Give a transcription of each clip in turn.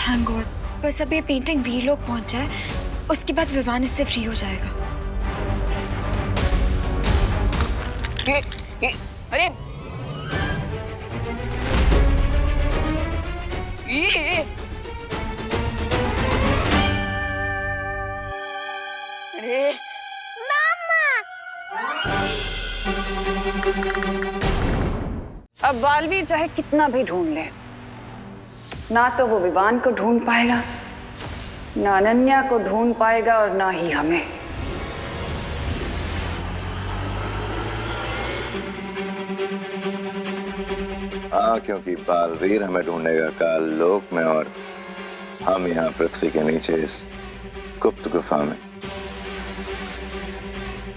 Thank God, बस अब ये पेंटिंग वीर लोग पहुंच जाए, उसके बाद विवान इससे फ्री हो जाएगा। ये अरे ये अरे अब बालवीर चाहे कितना भी ढूंढ ले, ना तो वो विवान को ढूंढ पाएगा, ना अनन्या को ढूंढ पाएगा, और ना ही हमें। हाँ, क्योंकि बालवीर हमें ढूंढेगा काल लोक में और हम यहाँ पृथ्वी के नीचे इस गुप्त गुफा में,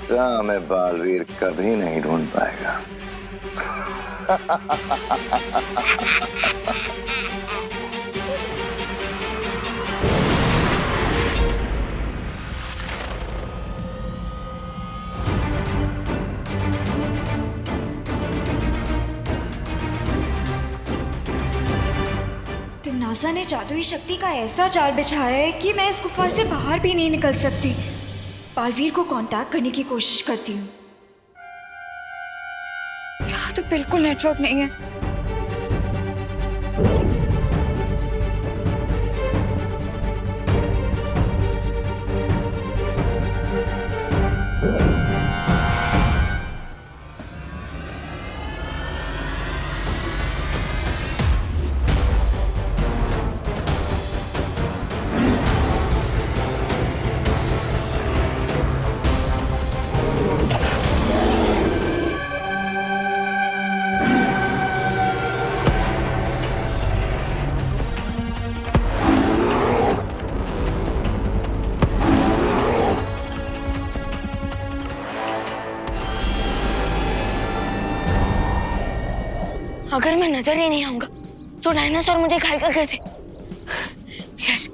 जहाँ हमें बालवीर कभी नहीं ढूंढ पाएगा। तिम्नासा ने जादुई शक्ति का ऐसा जाल बिछाया है कि मैं इस गुफा से बाहर भी नहीं निकल सकती। बालवीर को कांटेक्ट करने की कोशिश करती हूँ। यहाँ तो बिल्कुल नेटवर्क नहीं है। अगर मैं नजर ही नहीं आऊंगा तो डायनासोर मुझे खाएगा कैसे? यस,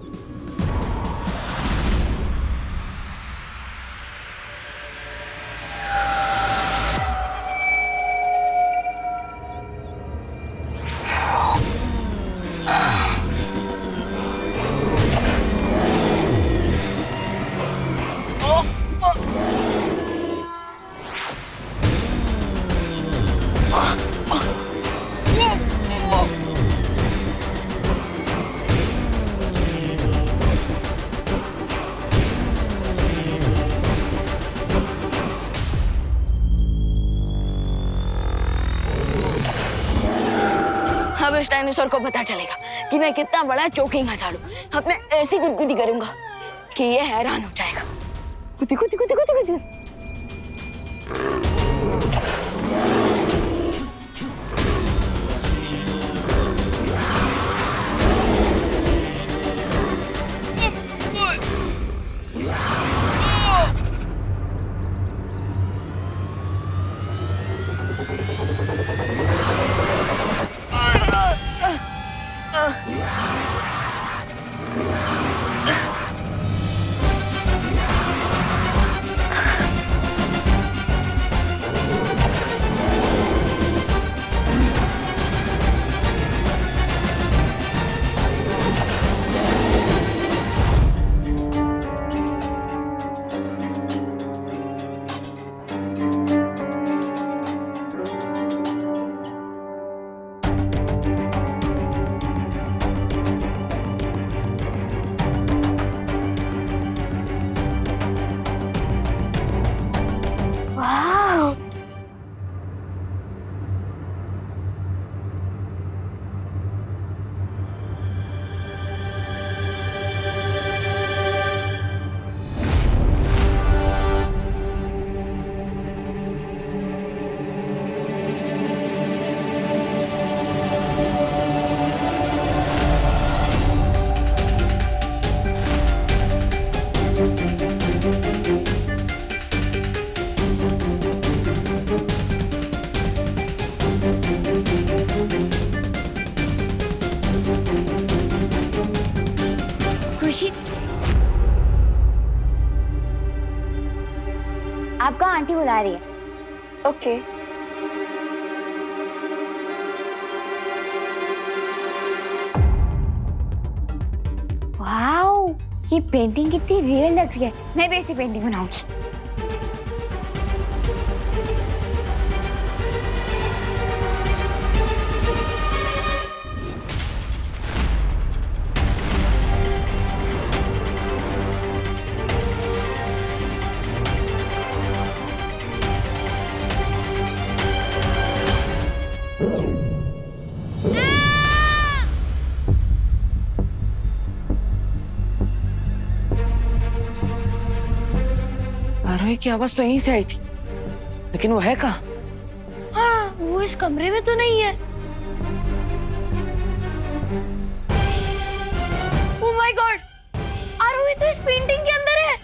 अब इस डायनासोर को पता चलेगा कि मैं कितना बड़ा चोकिंग हजाड़ हूं। अब मैं ऐसी गुदगुदी करूंगा कि ये हैरान हो जाएगा। गुदी गुदी गुदी गुदी गुदी। खुशी, आपका आंटी बुला रही है। ओके। वाओ, ये पेंटिंग कितनी रियल लग रही है। मैं भी ऐसी पेंटिंग बनाऊंगी। आरोही की आवाज तो यहीं से आई थी, लेकिन वो है कहाँ? हाँ, वो इस कमरे में तो नहीं है। ओह माय गॉड, आरोही तो इस पेंटिंग के अंदर है।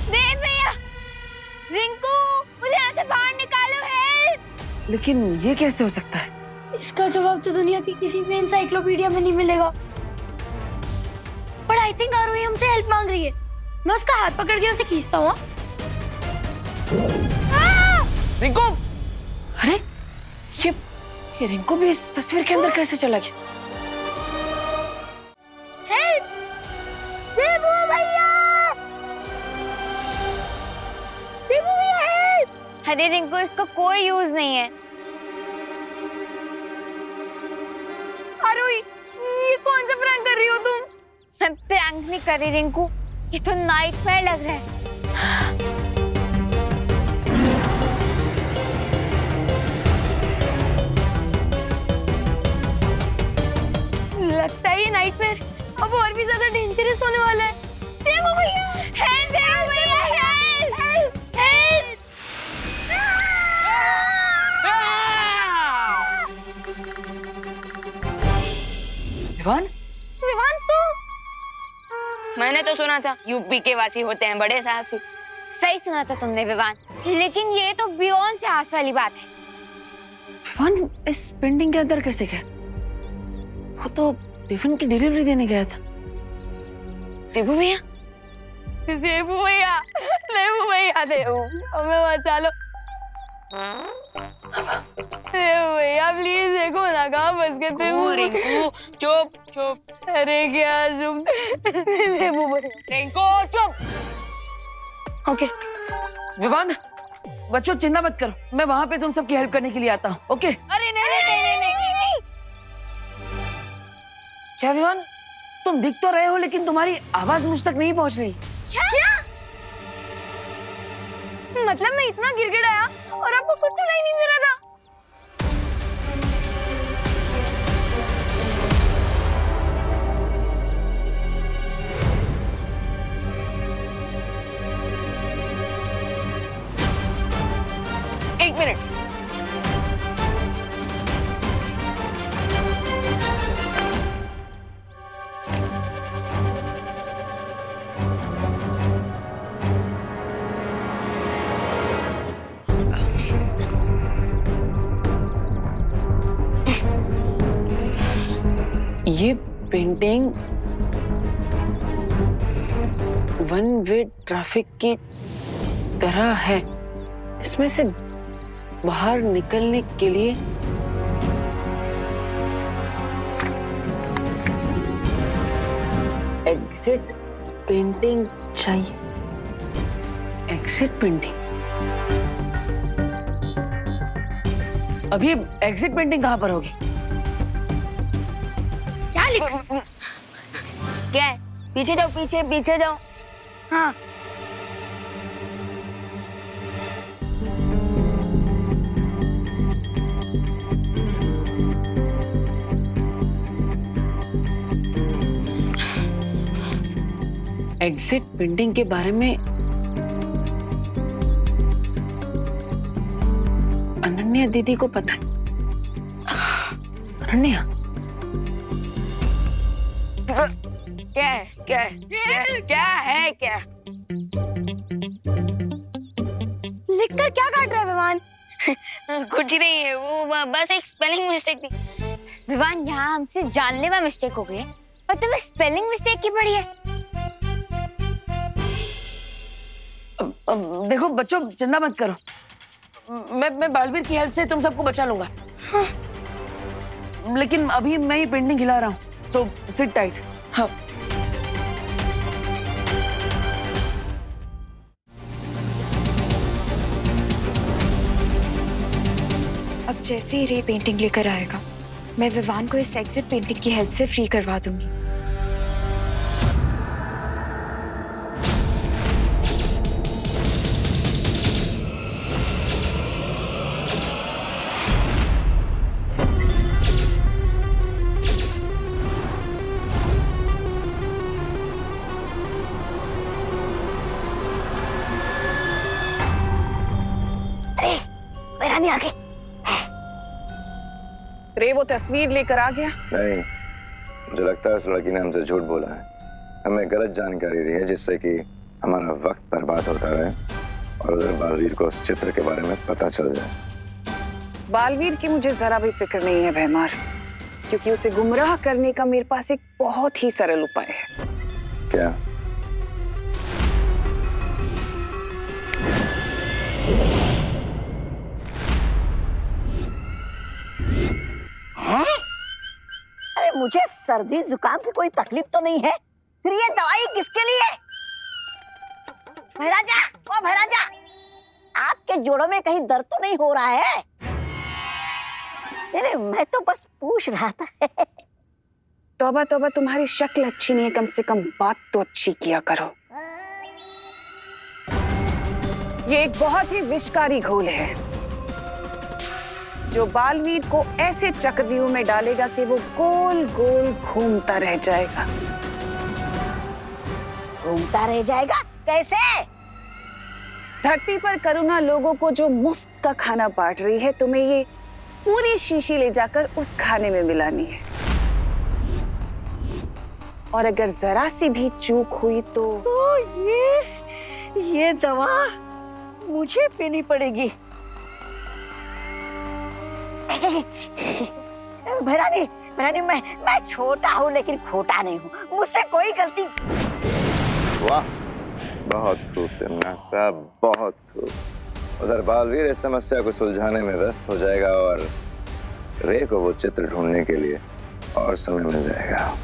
देव भैया, रिंकू, मुझे यहाँ से बाहर निकालो, हेल्प। लेकिन ये कैसे हो सकता है? इसका जवाब तो दुनिया की किसी भी एनसाइक्लोपीडिया में नहीं मिलेगा। पर आई थिंक आरोही हमसे हेल्प मांग रही है। मैं उसका हाथ पकड़ के उसे खींचता हूँ। रिंकू! अरे ये रिंकू भी इस तस्वीर के अंदर कैसे चला गया? देवू भैया! देवू भैया, हेल्प! अरे रिंकू, इसका कोई यूज नहीं है। आरोही, ये कौन सा प्रैंक कर रही हो तुम? मैं प्रैंक नहीं कर रही रिंकू, ये तो नाइटमेयर लग रहा है। लगता है ये नाइटमेयर अब और भी ज्यादा डेंजरस होने वाला है। देवू भैया, हेल्प! देवू भैया, हेल्प! हेल्प! विवान? विवान, तू? मैंने तो सुना था यूपी के वासी होते हैं बड़े साहसी। सही सुना था तुमने विवान, लेकिन ये तो बियॉन्ड साहस वाली बात है। विवान इस पेंटिंग के अंदर कैसे गया? वो तो टिफिन की डिलीवरी देने गया था। देवू भैया? देवू भैया, देवू भैया, देवू, हमें बचा लो। देवू भैया, प्लीज देखो ना, कहाँ फंस गए थे। रिंकू चुप चुप। अरे क्या चुप। देवू भैया, रिंकू चुप। ओके। विवान, बच्चों चिंता मत करो, मैं वहां पे तुम सबकी हेल्प करने के लिए आता हूँ। ओके? अरे नहीं। क्या विवान, तुम दिख तो रहे हो लेकिन तुम्हारी आवाज मुझ तक नहीं पहुंच रही। क्या? मतलब मैं इतना गिड़गिड़ाया और आपको कुछ सुनाई नहीं दे रहा था? एक मिनट। ये पेंटिंग वन वे ट्रैफिक की तरह है। इसमें से बाहर निकलने के लिए एग्जिट पेंटिंग चाहिए। Exit painting? अभी एग्जिट पेंटिंग कहाँ पर होगी? क्या लिखा? क्या है? पीछे जाओ, पीछे जाओ। हाँ, एग्जिट पेंटिंग के बारे में अनन्या दीदी को पता है। अनन्या, क्या? लिखकर क्या काट रहा है विवान? कुछ नहीं है, वो बस एक स्पेलिंग मिस्टेक थी। विवान, यहाँ हमसे जानलेवा मिस्टेक हो गई है और तुम्हें स्पेलिंग मिस्टेक की पड़ी है। देखो बच्चों, चिंता मत करो, मैं बालवीर की हेल्प से तुम सबको बचा लूंगा। लेकिन अभी मैं ही पेंटिंग हिला रहा हूँ, सो सिट टाइट। हाँ अब जैसे ही रे पेंटिंग लेकर आएगा, मैं विवान को इस एग्जिट पेंटिंग की हेल्प से फ्री करवा दूंगी। मेरा नहीं आगे। रे वो तस्वीर लेकर आ गया। नहीं, मुझे लगता है उस लड़की ने हमसे झूठ बोला है, हमें गलत जानकारी दी है जिससे कि हमारा वक्त बर्बाद होता रहे और उधर बालवीर को उस चित्र के बारे में पता चल जाए। बालवीर की मुझे जरा भी फिक्र नहीं है भैमार, क्योंकि उसे गुमराह करने का मेरे पास एक बहुत ही सरल उपाय है। क्या? अरे मुझे सर्दी जुकाम की कोई तकलीफ तो नहीं है, फिर ये दवाई किसके लिए? भैराजा, ओ भैराजा, आपके जोड़ों में कहीं दर्द तो नहीं हो रहा है? अरे मैं तो बस पूछ रहा था। तौबा तौबा, तुम्हारी शक्ल अच्छी नहीं है, कम से कम बात तो अच्छी किया करो। ये एक बहुत ही विषकारी घोल है जो बालवीर को ऐसे चक्रव्यूह में डालेगा कि वो गोल गोल घूमता रह जाएगा। घूमता रह जाएगा? कैसे? धरती पर करुणा लोगों को जो मुफ्त का खाना बांट रही है, तुम्हें ये पूरी शीशी ले जाकर उस खाने में मिलानी है, और अगर जरा सी भी चूक हुई तो ये दवा मुझे पीनी पड़ेगी। भैरानी, भैरानी, मैं छोटा हूँ लेकिन खोटा नहीं हूँ, मुझसे कोई गलती। वाह, बहुत खूब तिमना साहब, बहुत खूब। उधर बालवीर इस समस्या को सुलझाने में व्यस्त हो जाएगा और रे को वो चित्र ढूंढने के लिए और समय मिल जाएगा।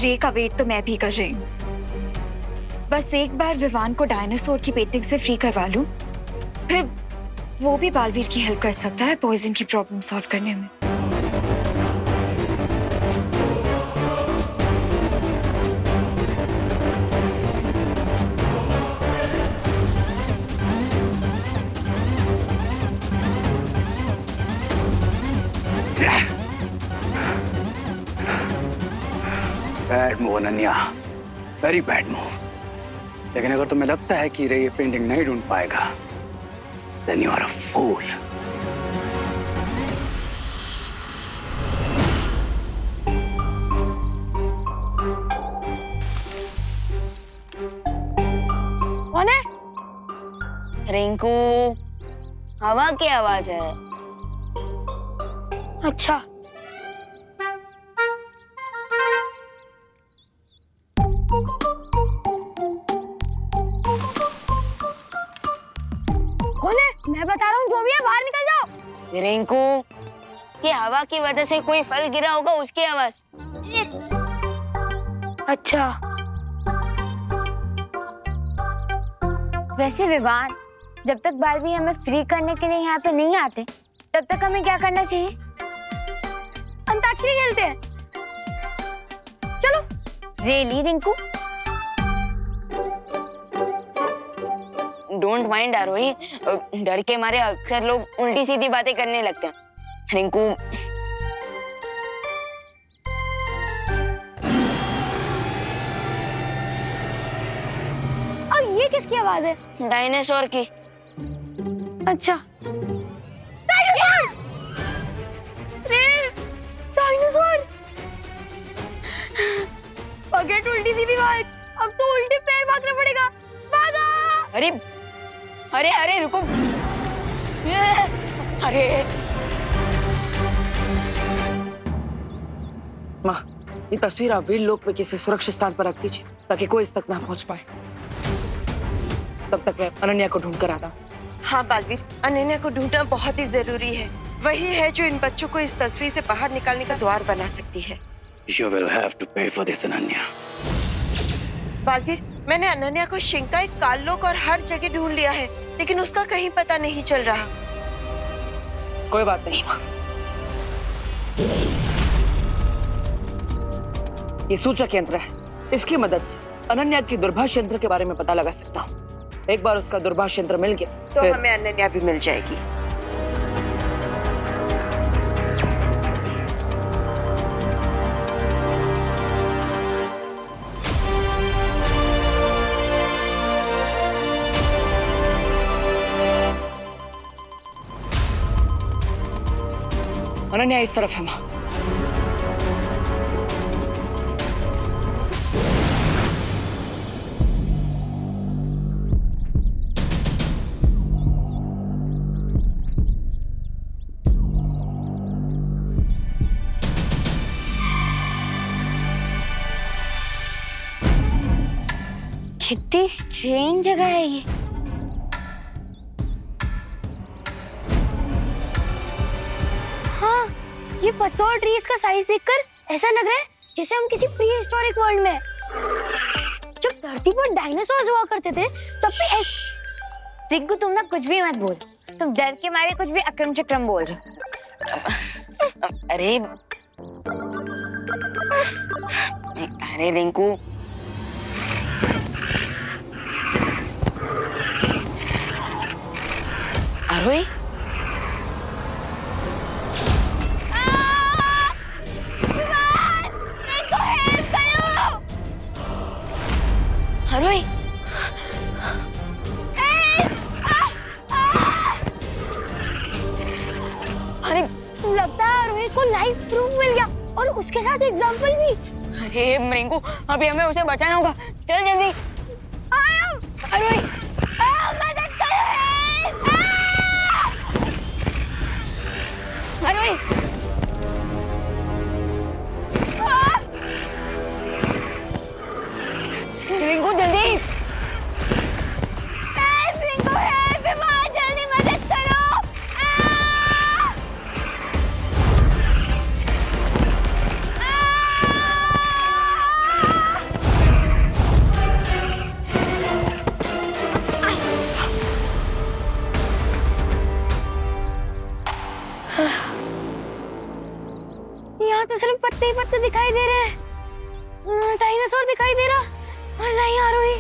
रे का वेट तो मैं भी कर रही हूँ। बस एक बार विवान को डायनासोर की पेंटिंग से फ्री करवा लूं, फिर वो भी बालवीर की हेल्प कर सकता है पॉइजन की प्रॉब्लम सॉल्व करने में। Bad move Ananya, very bad move. लेकिन अगर तुम्हें लगता है कि रे ये पेंटिंग नहीं ढूंढ पाएगा, then you are a fool. कौन है? रिंकू, हवा की आवाज है। अच्छा, कौन है? मैं बता रहा हूँ, जो भी है बाहर निकल जाओ। रिंकू, ये हवा की वजह से कोई फल गिरा होगा, उसकी आवाज। अच्छा, वैसे विवान, जब तक बालवीर हमें फ्री करने के लिए यहाँ पे नहीं आते, तब तक हमें क्या करना चाहिए? अंताक्षरी खेलते हैं। चलो। रेली रिंकू? डोंट माइंड आरोही, डर के मारे अक्सर लोग उल्टी सीधी बातें करने लगते हैं। रिंकू, अब ये किसकी आवाज है? डायनासोर की। अच्छा, डायनासोर! रे, डायनासोर! फॉरगेट उल्टी सीधी बात, अब तो उल्टे पैर भागना पड़ेगा। भागा! अरे अरे अरे रुको, अरे माँ, ये तस्वीर आप वीर लोक में किसी सुरक्षित स्थान पर रख दीजिए ताकि कोई इस तक ना पहुंच पाए। तब तक मैं अनन्या को ढूंढ कर आता हूँ। हाँ बालवीर, अनन्या को ढूंढना बहुत ही जरूरी है। वही है जो इन बच्चों को इस तस्वीर से बाहर निकालने का द्वार बना सकती है। You will have to pay for this, Ananya. Baalveer, मैंने अनन्या को शिंकाई, काल्लोक और हर जगह ढूंढ लिया है, लेकिन उसका कहीं पता नहीं चल रहा। कोई बात नहीं माँ, ये सूचक यंत्र है, इसकी मदद से अनन्या की दूरभाष यंत्र के बारे में पता लगा सकता हूँ। एक बार उसका दूरभाष यंत्र मिल गया तो फिर... हमें अनन्या भी मिल जाएगी। अनन्या इस तरफ है माँ। कितनी स्ट्रेंज जगह है ये। हाँ, ये पत्तों और ट्रीज का साइज देखकर ऐसा लग रहा है जैसे हम किसी प्री हिस्टोरिक वर्ल्ड में हैं। जब धरती पर डायनासोर्स हुआ करते थे तब भी रिंकू, तुम ना कुछ भी मत बोल, तुम डर के मारे कुछ भी अक्रम चक्रम बोल रहे हो। अरे रिंकू, आरोही, आरोही, अरे लगता है आरोही को लाइव प्रूफ मिल गया और उसके साथ एग्जाम्पल भी। अरे रिंकू, अभी हमें उसे बचाना होगा, चल जल्दी। आरोही, मदद करो, आरोही, रिंकू जल्दी। रिंकू है बीमार, जल्दी मदद करो। यहाँ तो सिर्फ पत्ते ही पत्ते दिखाई दे रहे हैं, डायनासोर दिखाई दे रहा और नहीं आरोही।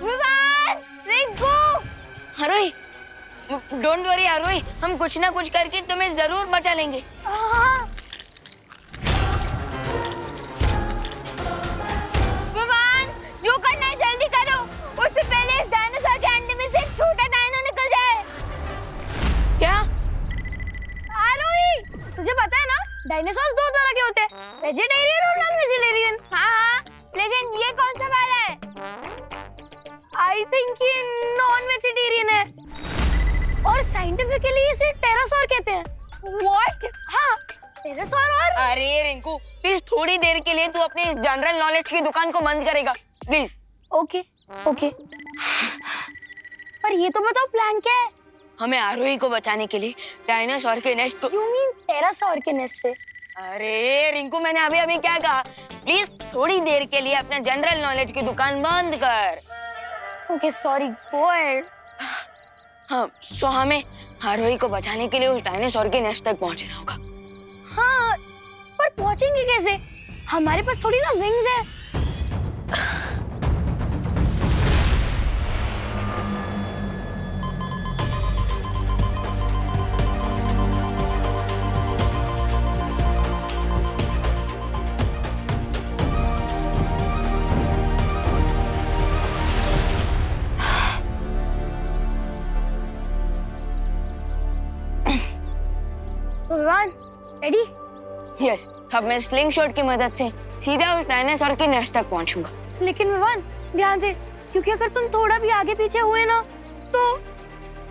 विवान, रिंकू, आरोही, डोंट वरी आरोही, हम कुछ ना कुछ करके तुम्हें जरूर बचा लेंगे। विवान, जो करना है जल्दी करो, उससे पहले इस डायनासोर के अंडे में से एक छोटा डायनो निकल जाए। क्या? आरोही, तुझे पता है ना, डायनासोर दो तरह के होते हैं, वेजिटेरियन और नॉन वेजिटेरियन। हाँ, लेकिन ये कौन सा वाला है? आई थिंक ये नॉन वेजिटेरियन है और साइंटिफिकली इसे टेरासोर कहते हैं। व्हाट? हाँ, टेरासोर। और अरे रिंकू, प्लीज थोड़ी देर के लिए तू अपनी इस जनरल नॉलेज की दुकान को बंद करेगा, प्लीज। ओके ओके, पर ये तो बताओ प्लान क्या है? हमें आरोही को बचाने के लिए डायनासोर के नेस्ट को... यू मीन टेरासोर के नेस्ट से? अरे रिंकू, मैंने अभी अभी क्या कहा? प्लीज थोड़ी देर के लिए अपना जनरल नॉलेज की दुकान बंद कर। Okay sorry, go ahead. हाँ, सो हमें आरोही को बचाने के लिए उस डायनासोर के नेस्ट तक पहुंचना होगा। हाँ, पर पहुंचेंगे कैसे? हमारे पास थोड़ी ना विंग्स है। विवान, रेडी? यस, अब मैं स्लिंग शॉट की मदद से सीधा उस डायनासोर के नेस्ट तक पहुंचूंगा। लेकिन विवान ध्यान से, क्योंकि अगर तुम थोड़ा भी आगे पीछे हुए ना तो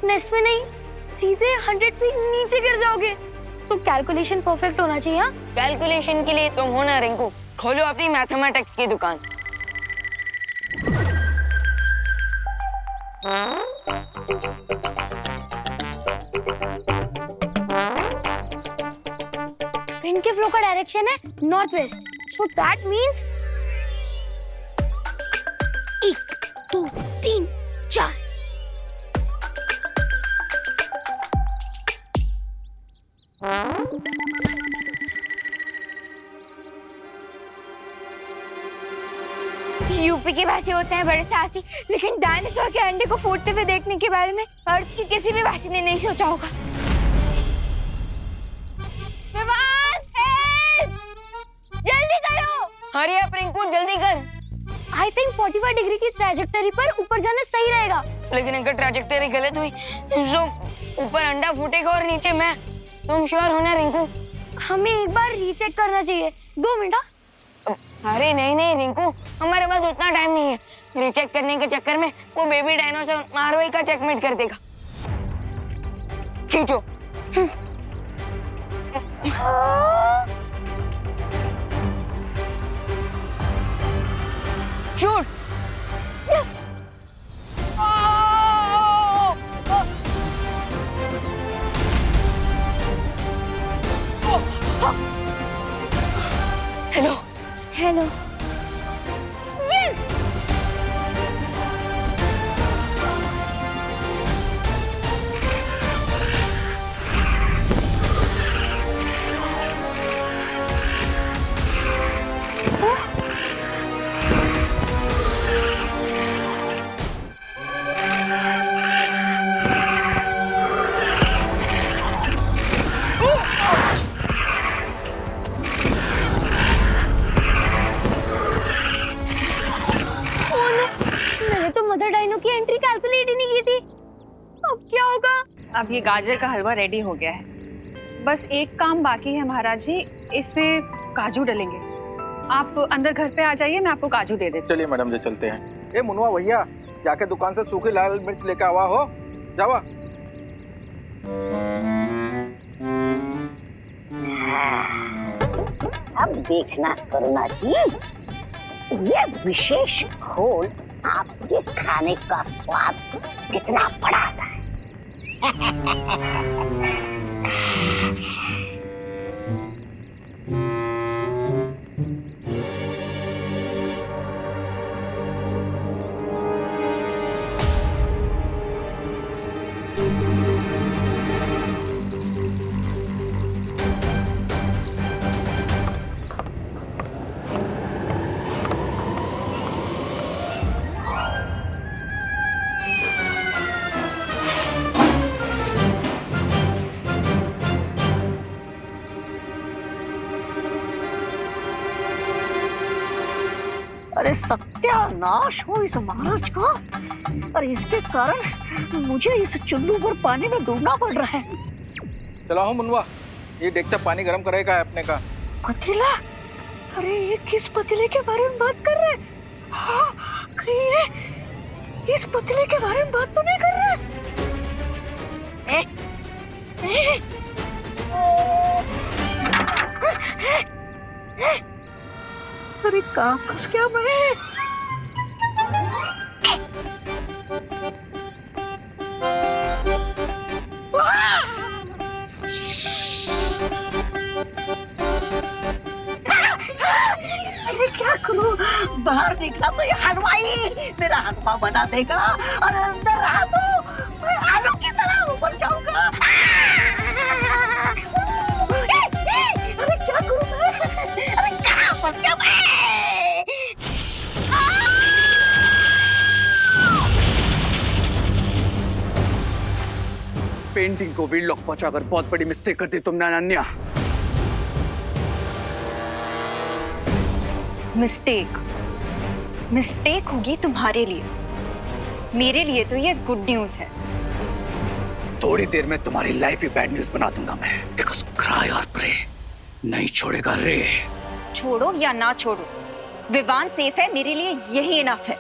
नेस्ट में नहीं सीधे 100 फीट नीचे गिर जाओगे। तो कैलकुलेशन परफेक्ट होना चाहिए। हाँ, कैलकुलेशन के लिए तुम हो ना रिंकू, खोलो अपनी मैथमेटिक्स की दुकान। विंड के फ्लो का डायरेक्शन है north west, so that means 1 2 3 4। UP के वासी होते हैं बड़े साहसी, लेकिन डायनासोर के अंडे को फूटते हुए देखने के बारे में अर्थ के किसी भी वासी ने नहीं सोचा होगा। विवान, हेल्प! जल्दी करो। हरी अप रिंकू, जल्दी कर। आई थिंक 45 डिग्री की ट्रैजेक्टरी पर ऊपर जाना सही रहेगा। लेकिन अगर ट्रैजेक्टरी गलत हुई तो ऊपर अंडा फूटेगा और नीचे मैं। तुम श्योर हो ना रिंकू? हमें एक बार रीचेक करना चाहिए। 2 मिनट। अरे नहीं रिंकू, हमारे पास उतना टाइम नहीं है। रीचेक करने के चक्कर में वो बेबी डायनासोर मारवाई का चेकमेट कर देगा। खींचो। शूट। Hello hello. यस। मैंने तो मदर डायनो की एंट्री कैलकुलेट ही नहीं की थी। अब क्या होगा? अब ये गाजर का हलवा रेडी हो गया है, बस एक काम बाकी है महाराज जी, इसमें काजू डलेंगे। आप अंदर घर पे आ जाइए, मैं आपको काजू दे देती हूँ। चलिए मैडम जी, चलते हैं। ए मुनवा भैया, जाके दुकान से सूखी लाल मिर्च लेकर आवा हो, जावा। अब देखना करुणा जी, ये विशेष घोल आपके खाने का स्वाद कितना बढ़ाता है। अरे सत्यानाश हो इस महाराज का, और इसके कारण मुझे इस चुल्लू पर पानी में डूबना पड़ रहा है। चला हो मुनवा, ये डेक्चा पानी गरम करेगा है अपने का। पतीला? अरे ये किस पतीले के बारे में बात कर रहे हैं? हाँ, कहीं ये इस पतीले के बारे में बात तो नहीं कर रहे? अरे कहाँ फंस गया मैं? अरे क्या करूं? बाहर निकला तो ये हलवाई मेरा हलवा बना देगा, और अंदर रहा तो मैं आलू की तरह ऊपर जाऊंगा। अरे क्या करूं मैं? अरे कहाँ फंस गया मैं? पेंटिंग को वीडलॉक पहुंचाकर बहुत बड़ी मिस्टेक कर दी तुमने अनन्या। मिस्टेक होगी तुम्हारे लिए, मेरे लिए तो ये गुड न्यूज है। थोड़ी देर में तुम्हारी लाइफ ही बैड न्यूज बना दूंगा मैं। बिकॉज़ क्राई और प्रे नहीं छोड़ेगा रे। छोड़ो या ना छोड़ो, विवान सेफ है, मेरे लिए यही इनफ है।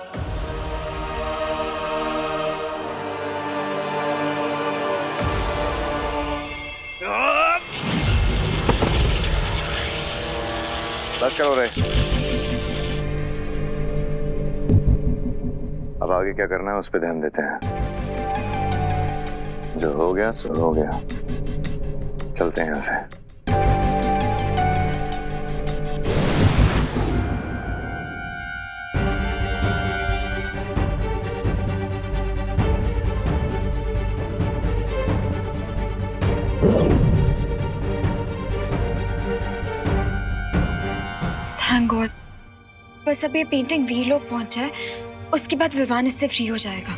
बस करो रे। अब आगे क्या करना है उस पर ध्यान देते हैं। जो हो गया सो हो गया, चलते हैं यहाँ से। थैंक गॉड, बस अब ये पेंटिंग वीर लोग पहुंच जाए, उसके बाद विवान इससे फ्री हो जाएगा।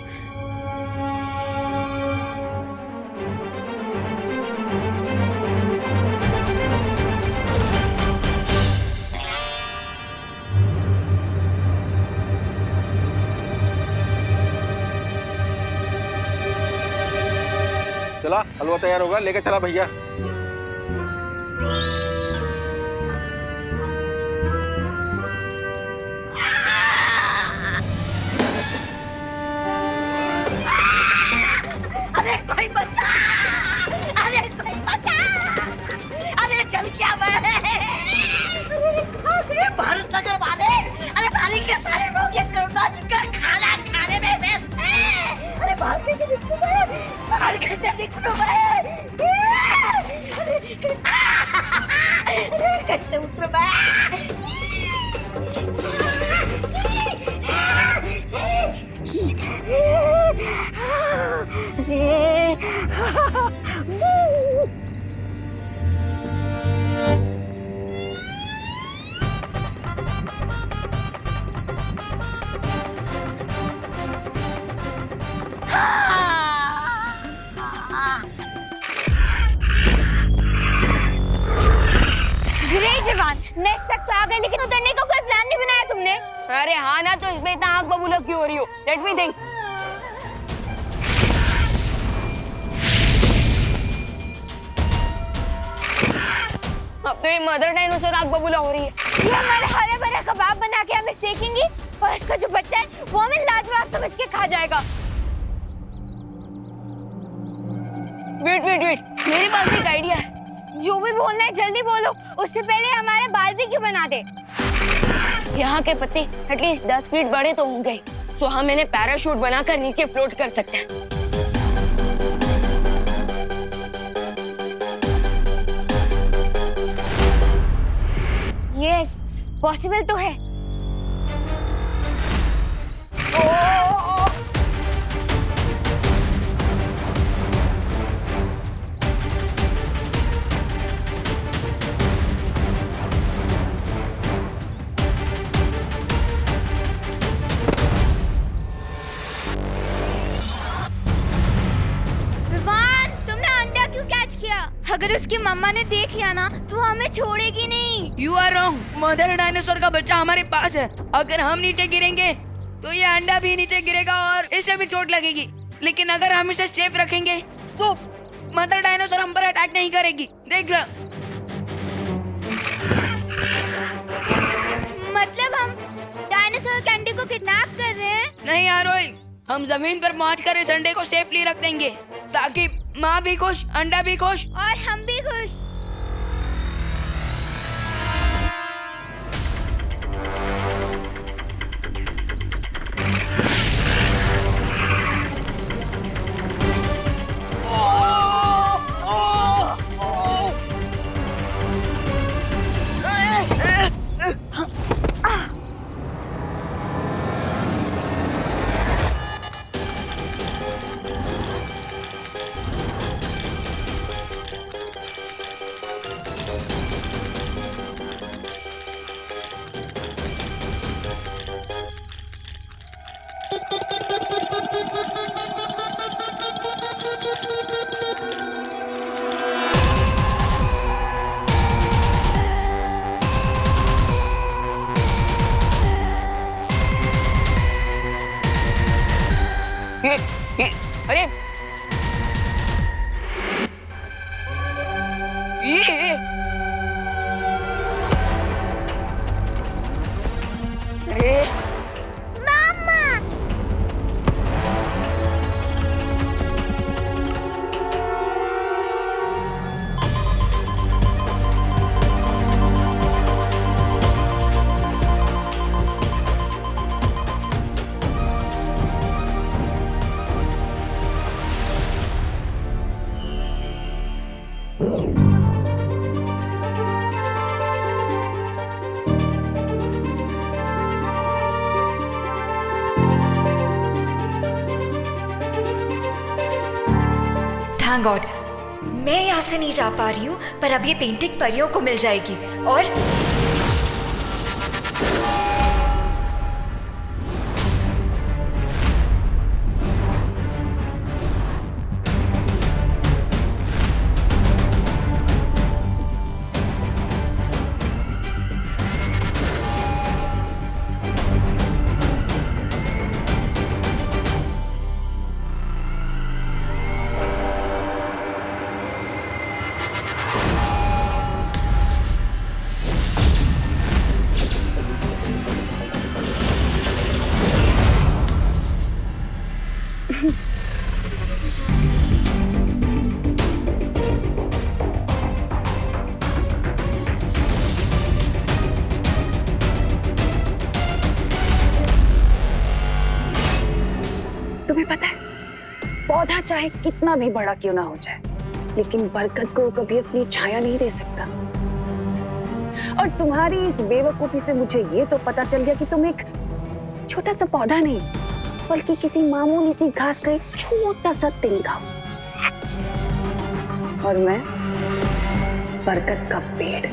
चला, हलवा तैयार होगा, लेके चला भैया। अरे कोई बचा, अरे कोई बचा, अरे चल क्या मैं, अरे भारत नगर वाले, अरे सारे के सारे लोग ये करुणा जी का खाना खाने में व्यस्त हैं। अरे बाहर कैसे निकलूं मैं, बाहर कैसे निकलूं मैं, अरे कैसे उतरूं मैं। ग्रेट विवान, नेक्स्ट तक तो आ गए, लेकिन उतरने का कोई प्लान नहीं बनाया तुमने। अरे हाँ ना, तो इसमें इतना आग बबूला क्यों हो रही हो? Let me think. अब तो ये मदर डायनासोर आग बबूला हो रही है। ये हमारे हरे भरे कबाब बना के हमें सेकेंगी और इसका जो बच्चा है वो हमें लाजवाब समझ के खा जाएगा। वेट वेट वेट, मेरे पास एक आइडिया है। जो भी बोलना है जल्दी बोलो, उससे पहले हमारे बाल भी क्यों बना दे। यहाँ के पत्ते एटलीस्ट 10 फीट बड़े तो होंगे, सो हम इन्हें पैराशूट बनाकर नीचे फ्लोट कर सकते हैं। यस, पॉसिबल तो है। अगर उसकी मम्मा ने देख लिया ना तो हमें छोड़ेगी नहीं। You are wrong, mother dinosaur का बच्चा हमारे पास है। अगर हम नीचे गिरेंगे तो ये अंडा भी नीचे गिरेगा और इसे भी चोट लगेगी। लेकिन अगर हम इसे सेफ रखेंगे तो मदर डायनासोर हम पर अटैक नहीं करेगी। देख लो। मतलब हम डायनासोर के अंडे को किडनैप कर रहे हैं? नहीं आरोही, हम जमीन पर पहुंचकर इस अंडे को सेफली रख देंगे ताकि माँ भी खुश, अंडा भी खुश और हम भी खुश। अरे ये थैंक गॉड मैं यहाँ से नहीं जा पा रही हूँ, पर अब ये पेंटिंग परियों को मिल जाएगी। और तुम्हें पता है, पौधा चाहे कितना भी बड़ा क्यों ना हो जाए, लेकिन बरगद को कभी अपनी छाया नहीं दे सकता। और तुम्हारी इस बेवकूफी से मुझे ये तो पता चल गया कि तुम एक छोटा सा पौधा नहीं, बल्कि किसी मामूली सी घास का एक छोटा सा तिनका हो। और मैं बरगद का पेड़।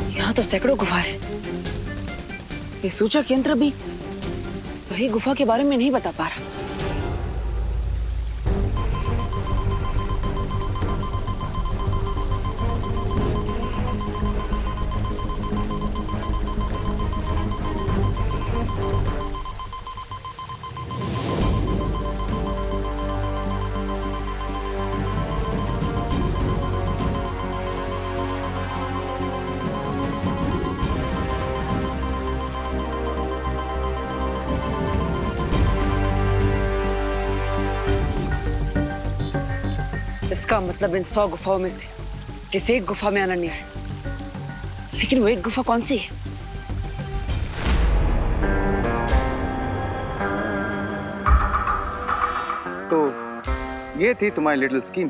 यहाँ तो सैकड़ों गुफा है। ये सूचक यंत्र भी सही गुफा के बारे में नहीं बता पा रहा। इसका मतलब इन 100 गुफाओं में से किसी एक गुफा में अनन्या है, लेकिन वो एक गुफा कौन सी है? तो ये थी तुम्हारी लिटिल स्कीम।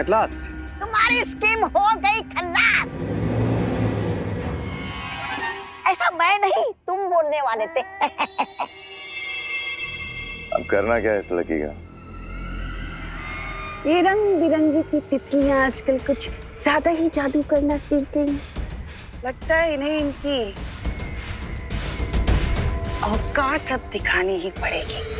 एट लास्ट तुम्हारी स्कीम हो गई खल्लास। ऐसा मैं नहीं, तुम बोलने वाले थे। अब करना क्या है इस लड़की का? ये रंग बिरंगी सी तितलियां आजकल कुछ ज्यादा ही जादू करना सीख गई। लगता है इन्हें इनकी औकात अब दिखानी ही पड़ेगी।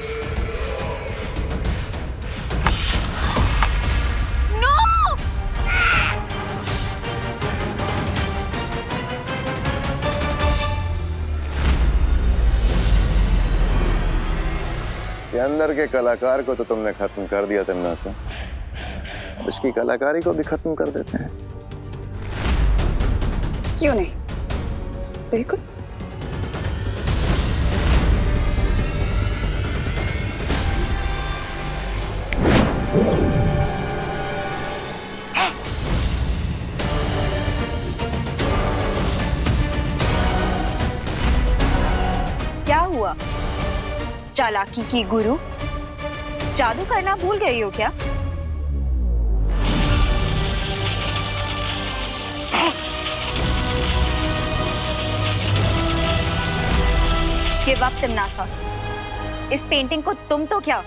ये अंदर के कलाकार को तो तुमने खत्म कर दिया तन्ना से, इसकी कलाकारी को भी खत्म कर देते हैं। क्यों नहीं, बिल्कुल। क्या हुआ चालाकी की गुरु, जादू करना भूल गई हो क्या? ये वक्त नासा, इस पेंटिंग को तुम तो क्या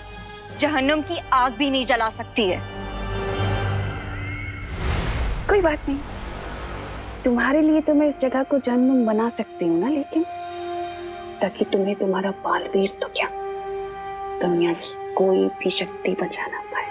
जहन्नुम की आग भी नहीं जला सकती है। कोई बात नहीं, तुम्हारे लिए तो मैं इस जगह को जहन्नुम बना सकती हूँ ना, लेकिन ताकि तुम्हें तुम्हारा बालवीर तो क्या दुनिया की कोई भी शक्ति बचा ना पाए।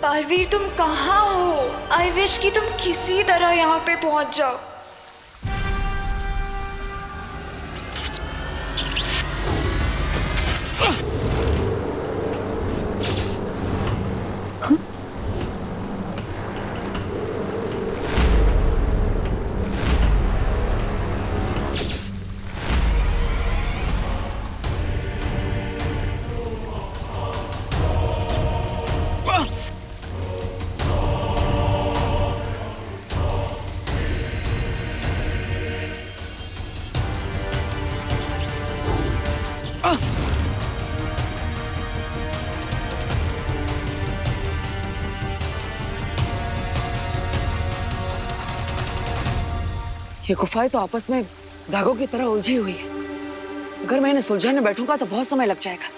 बालवीर तुम कहाँ हो? आई विश कि तुम किसी तरह यहाँ पे पहुंच जाओ। ये गुफाएं तो आपस में धागों की तरह उलझी हुई है। अगर मैं इन्हें सुलझाने बैठूंगा तो बहुत समय लग जाएगा।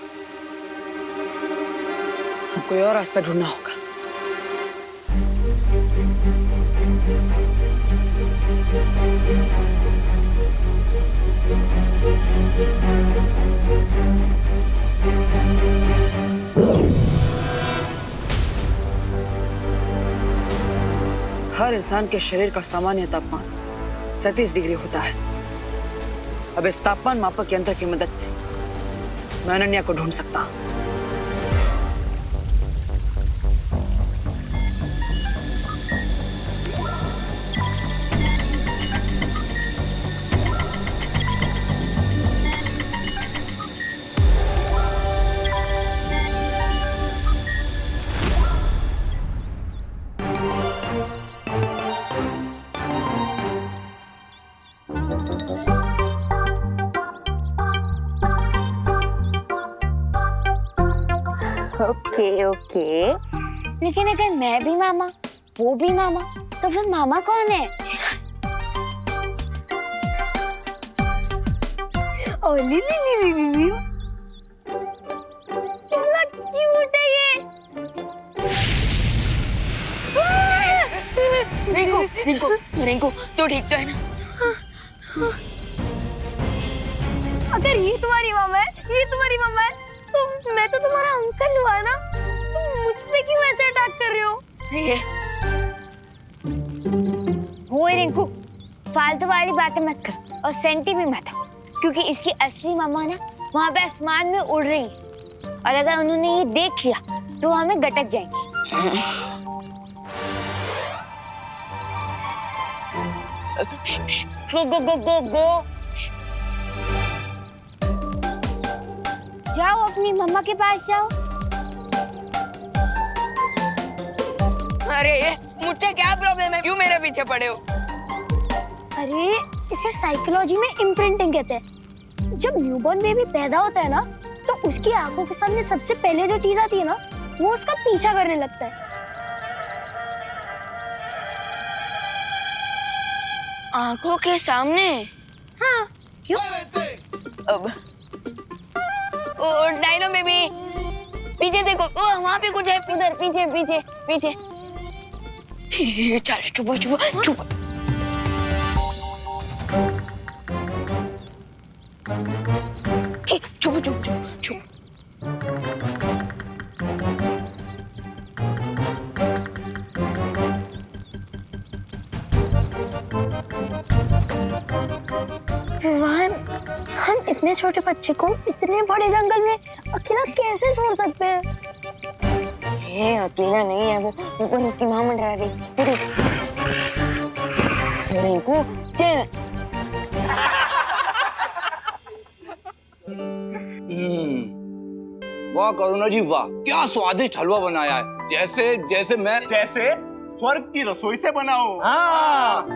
अब कोई और रास्ता ढूंढना होगा। हर इंसान के शरीर का सामान्य तापमान 37 डिग्री होता है। अब इस तापमान मापक यंत्र की मदद से मैं अनन्या को ढूंढ सकता हूं। ओके ओके, लेकिन अगर मैं भी मामा, वो भी मामा, तो फिर मामा कौन है? ओ ली कितना क्यूट है ये। रिंकू रिंकू रिंकू, तो ठीक तो है ना? अगर ये तुम्हारी मामा है, ये तुम्हारी मामा है, तो मैं तो तुम्हारा अंकल हुआ ना। तुम मुझ पे क्यों ऐसे अटैक कर रहे हो? ओए रिंकू, फालतू वाली बातें मत कर और सेंटी भी मत हो, क्योंकि इसकी असली मामा ना वहाँ पे आसमान में उड़ रही है और अगर उन्होंने ये देख लिया तो हमें गटक जाएंगी। गो गो गो गो गो, जाओ अपनी मम्मा के पास जाओ। अरे मुझसे क्या प्रॉब्लम है, क्यों मेरे पीछे पड़े हो? अरे इसे साइकोलॉजी में इम्प्रिंटिंग कहते हैं। जब न्यूबॉर्न बेबी पैदा होता है ना, तो उसकी आंखों के सामने सबसे पहले जो चीज आती है ना, वो उसका पीछा करने लगता है। आंखों के सामने? हाँ, क्यों? अब ओ डायनो बेबी, पीछे देखो, ओ वहाँ पे कुछ है, इधर पीछे पीछे पीछे। चल चुप चुप चुप। चुप चुप चुप चुप। विवान, हम इतने छोटे बच्चे को इतने बड़े जंगल में अकेला कैसे छोड़ सकते हैं? ये अकेला नहीं है, वो ऊपर उसकी माँ मंडरा रही। रिंकू चल। वाह करुणा जी वाह, क्या स्वादिष्ट हलवा बनाया है, जैसे जैसे मैं जैसे स्वर्ग की रसोई से बना हो। हाँ।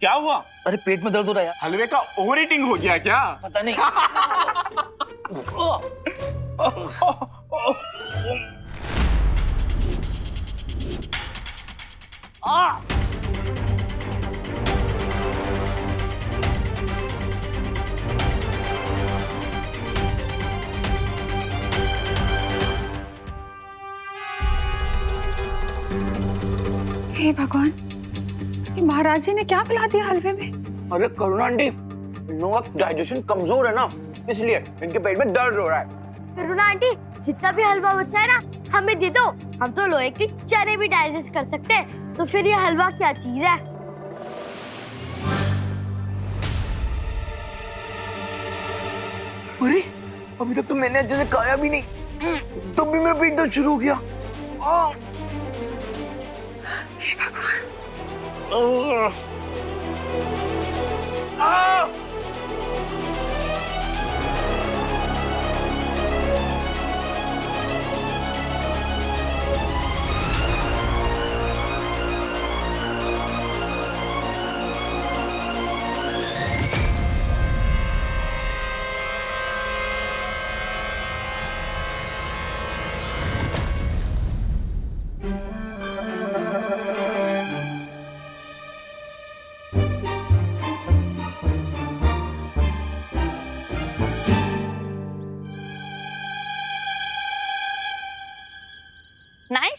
क्या हुआ? अरे पेट में दर्द हो रहा है। हलवे का ओवर ईटिंग हो गया क्या? पता नहीं। हे भगवान, ये महाराज जी ने क्या पिला दिया हलवे में? अरे करुणा आंटी, इन लोगों का डाइजेशन कमजोर है ना, इसलिए इनके पेट में दर्द हो रहा है। करुणा आंटी, जितना भी हलवा बचा है ना, हमें दे दो। हम तो लोहे के चने भी डाइजेस्ट कर सकते हैं, तो फिर ये हलवा क्या चीज है? अरे अभी तक तो मैंने अच्छे से खाया भी नहीं, तब भी मेरा पेट दर्द शुरू हो गया।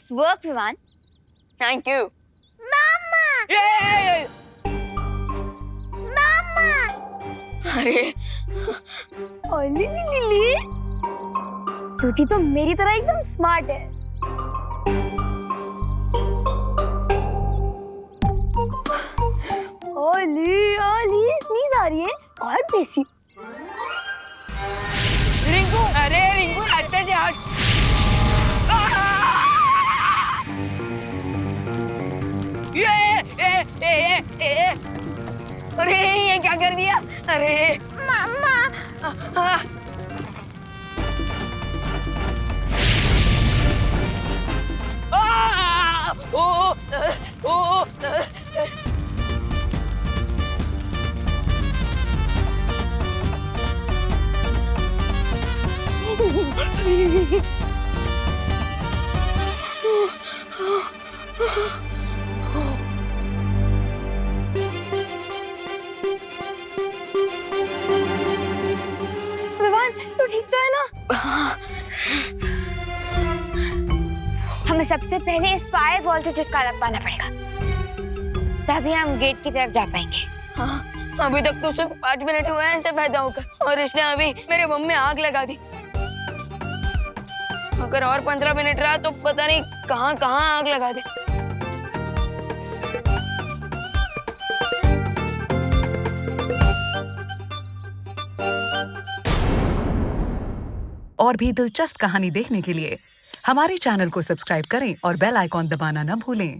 Nice work Vivaan. Thank you. अरे लिली, टूटी तो मेरी तरह एकदम स्मार्ट है। ओली स्नीज आ रही है। और बेसी रिंकू, अरे रिंकू रास्ते से हट। अरे ये क्या कर दिया? अरे मम्मा, विवान तू ठीक तो है ना? हमें सबसे पहले इस फायर वॉल से छुटकारा पाना पड़ेगा, तभी हम गेट की तरफ जा पाएंगे। हाँ, अभी तक तो सिर्फ 5 मिनट हुए हैं इसे पैदा होकर, और इसने अभी मेरे बम में आग लगा दी। अगर और 15 मिनट रहा तो पता नहीं कहाँ कहाँ आग लगा दे। और भी दिलचस्प कहानी देखने के लिए हमारे चैनल को सब्सक्राइब करें और बेल आइकॉन दबाना न भूलें।